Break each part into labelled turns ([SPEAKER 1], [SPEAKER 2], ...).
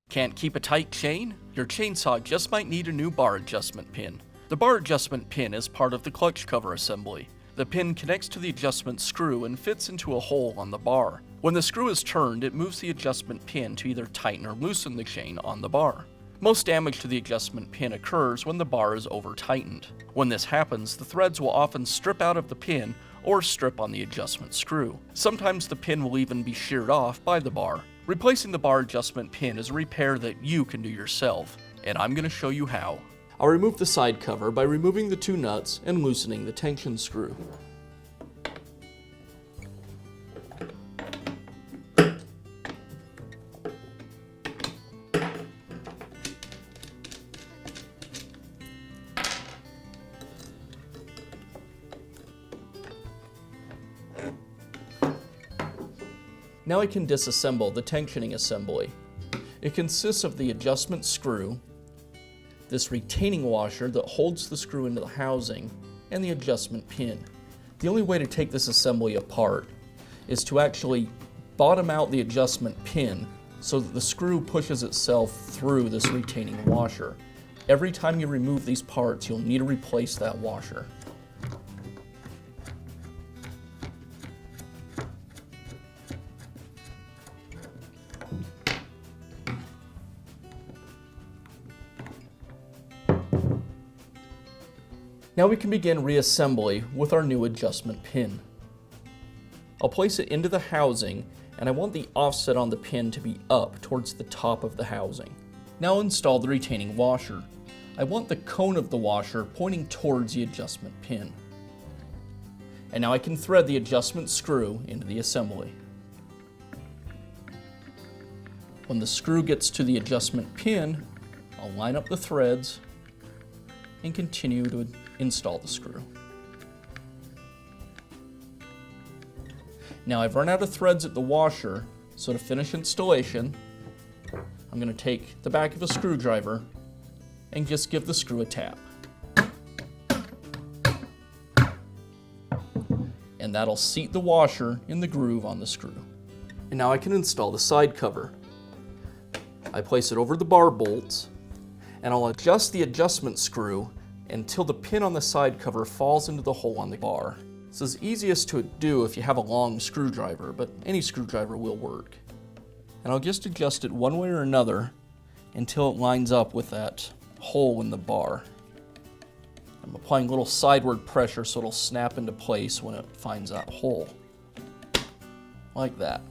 [SPEAKER 1] Can't keep a tight chain? Your chainsaw just might need a new bar adjustment pin. The bar adjustment pin is part of the clutch cover assembly. The pin connects to the adjustment screw and fits into a hole on the bar. When the screw is turned, it moves the adjustment pin to either tighten or loosen the chain on the bar. Most damage to the adjustment pin occurs when the bar is over-tightened. When this happens, the threads will often strip out of the pin or strip on the adjustment screw. Sometimes the pin will even be sheared off by the bar. Replacing the bar adjustment pin is a repair that you can do yourself, and I'm going to show you how. I'll remove the side cover by removing the two nuts and loosening the tension screw. Now I can disassemble the tensioning assembly. It consists of the adjustment screw, this retaining washer that holds the screw into the housing, and the adjustment pin. The only way to take this assembly apart is to actually bottom out the adjustment pin so that the screw pushes itself through this retaining washer. Every time you remove these parts, you'll need to replace that washer. Now we can begin reassembly with our new adjustment pin. I'll place it into the housing, and I want the offset on the pin to be up towards the top of the housing. Now I'll install the retaining washer. I want the cone of the washer pointing towards the adjustment pin. And now I can thread the adjustment screw into the assembly. When the screw gets to the adjustment pin, I'll line up the threads and continue to install the screw. Now I've run out of threads at the washer, so to finish installation, I'm going to take the back of a screwdriver and just give the screw a tap. And that'll seat the washer in the groove on the screw. And now I can install the side cover. I place it over the bar bolts, and I'll adjust the adjustment screw until the pin on the side cover falls into the hole on the bar. This is easiest to do if you have a long screwdriver, but any screwdriver will work. And I'll just adjust it one way or another until it lines up with that hole in the bar. I'm applying a little sideward pressure so it'll snap into place when it finds that hole. Like that.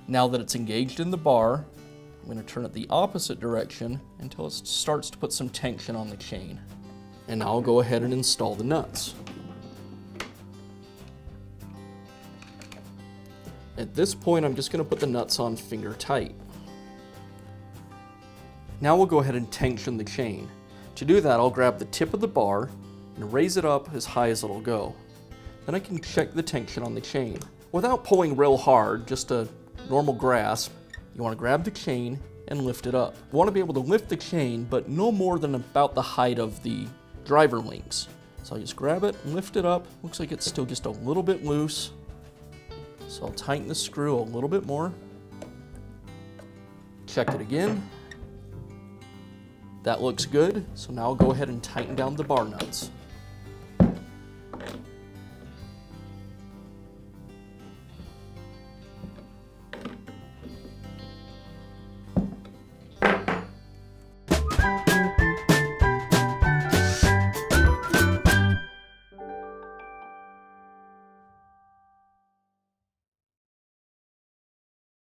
[SPEAKER 1] Now that it's engaged in the bar, I'm going to turn it the opposite direction until it starts to put some tension on the chain. And now I'll go ahead and install the nuts. At this point, I'm just going to put the nuts on finger tight. Now we'll go ahead and tension the chain. To do that, I'll grab the tip of the bar and raise it up as high as it'll go. Then I can check the tension on the chain. Without pulling real hard, just a normal grasp, you want to grab the chain and lift it up. You want to be able to lift the chain, but no more than about the height of the driver links. So I'll just grab it and lift it up. Looks like it's still just a little bit loose. So I'll tighten the screw a little bit more. Check it again. That looks good. So now I'll go ahead and tighten down the bar nuts.